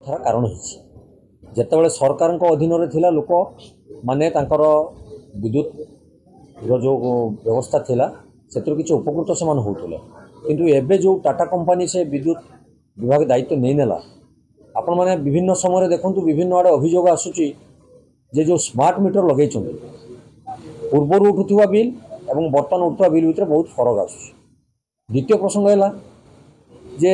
थार कारण होते सरकार अधीन थिला लोक माने विद्युत जो व्यवस्था थिला से किसी उपकृत से होते किंतु एबे जो टाटा कंपनी से विद्युत विभाग दायित्व नहीं नेला आपण मैंने विभिन्न समय देखूँ विभिन्न आड़े अभियोग आसूची जे जो स्मार्ट मीटर लगे पूर्वर उठुवा बिल एवं बर्तमान उठुवा बिल भितर बहुत फरक आसूची। द्वितीय प्रसंग है जे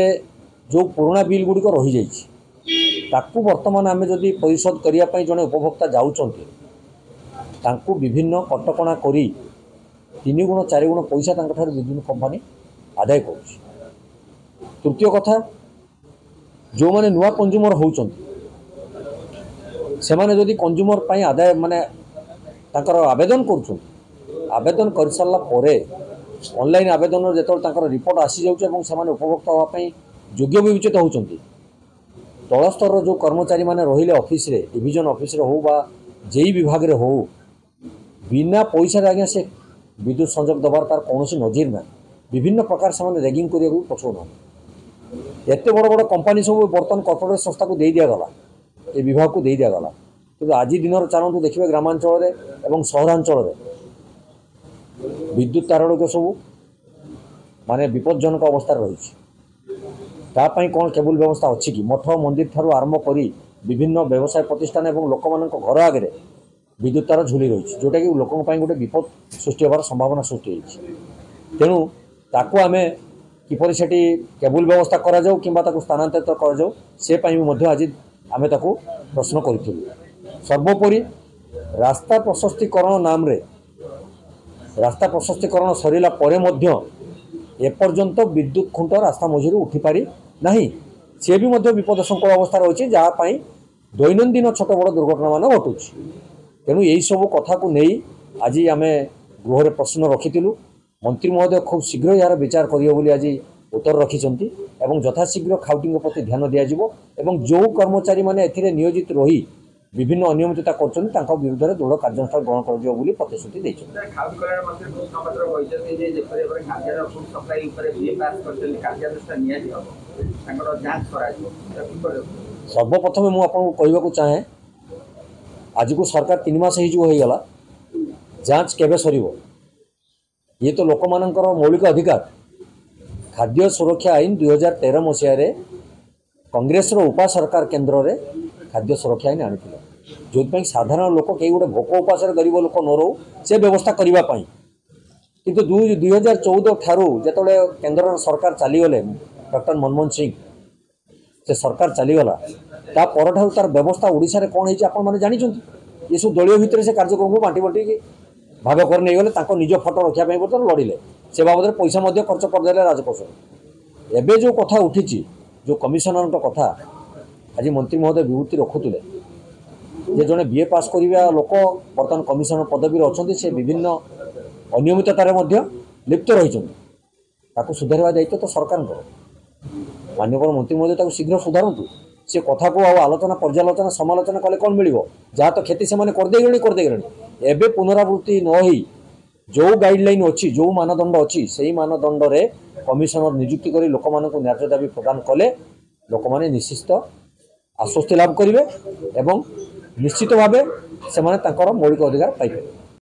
जो पुराना बिल गुड़िक रही जाइए वर्तमान आम जदि परिशोध करने जड़े उपभोक्ता जाऊँच विभिन्न कटकणा करी 3 गुण 4 गुण पैसा विद्युत कंपनी आदाय कर। तृतीय कथा जो माने नुआ कंज्यूमर होउचंती से माने जदि कंज्यूमर पाई आदाय माने तांकर आवेदन करुछंती आवेदन कर सारला परे ऑनलाइन आवेदन जो रिपोर्ट आसी जाउछ एवं से माने उपभोक्ता होवा पई योग्य विवेचित होउचंती तल स्तर जो कर्मचारी माने रहिले ऑफिस रे डिविजन ऑफिस रे हो बा जेई विभाग रे हो बिना पैसा आज्ञा से विद्युत संयोग दबार तार कौन नजीर ना विभिन्न प्रकार से रैगिंग करने पछौना एत बड़ बड़ कंपनी सब बर्तमान कॉर्पोरेट संस्था को दे दिगला ये विभाग को दे दिगला कि आज दिन चलतु देखिए ग्रामांचल एवं सहरांचल विद्युत तार सब माने विपज्जनक अवस्था रही कौन केबल व्यवस्था अच्छी कि मठ मंदिर ठार आरंभ कर विभिन्न व्यवसाय प्रतिष्ठान और लोक मान घर आगे विद्युत तार झुली रही जोटा कि लोकों गोटे विपद सृष्टि होवार संभावना सृष्टि होती तेणु ताकू आम किपर से केबल व्यवस्था करा जाऊ किंबा ताकू स्थानांतरित करा जाऊ से आज आम ताकू प्रश्न करूँ। सर्वोपरि रास्ता प्रशस्तीकरण नाम रे रास्ता प्रशस्तीकरण सरीला परे मध्य एपर्यंत विद्युत खुंट रास्ता मझी उठी पारि नहीं सी भी विपदशंकुल अवस्था रही जहाँपाई दैनंदिन छोट बड़ दुर्घटना मान घटू। तेणु यही सब कथा को नहीं आज आम गृह प्रश्न रखीलु मंत्री महोदय खूब शीघ्र यार विचार करेंगे आज उत्तर रखिंट और यथाशीघ्र खाउटी प्रति ध्यान दिज्व एवं जो कर्मचारी मैंने ए नियोजित रही विभिन्न अनियमितता कर विरुद्ध में दृढ़ कार्यानुष्ठान ग्रहण कर प्रतिश्रुति सर्वप्रथम मुझे कहूँ चाहे आज को सरकार 3 मास होगला जांच केबे सरीबो ये तो लोक मानकर मौलिक अधिकार खाद्य सुरक्षा आईन 2013 मसीह कांग्रेस उपा सरकार केन्द्र में खाद्य सुरक्षा आईन आनी जो साधारण लोक कई गोटे भोक उपास गरीब लोक न रो से व्यवस्था करने किंतु 2014 ठारू जो केन्द्र सरकार चलीगले डॉक्टर मनमोहन सिंह से सरकार चलीगला तापर तार व्यवस्था ओडिशा रे कौन होती आपने जानी ये सब दलीय भितर से कार्यक्रम को बांटी बांटी भाग कर नहीं गले निज फटो रखापी बर्तमान लड़िले से बाबद पैसा खर्च करदे राजकोष एवं जो कथा उठी जो कमिशनर कथा आज मंत्री महोदय विभूति रखुले जे जड़े बीए पास करवा लोक बर्तमान कमिशनर पदवी अच्छा से विभिन्न अनियमिततार लिप्त रही सुधारवा दायित्व तो सरकार माननीय मंत्री महोदय शीघ्र सुधारतु से कथा को आलोचना पर्यालोचना समालोचना कले कौन मिल जहाँ तो क्षति से करदे एवं पुनरावृत्ति न हो जो गाइडलाइन अच्छी जो मानदंड अच्छी से मानदंड रे कमिशनर नियुक्ति कर लोक मान न्याय दाबी प्रदान कले लोक मैंने निश्चित आश्वस्ति लाभ करेंगे एवं निश्चित भाव से मौलिक अधिकार पाइबे।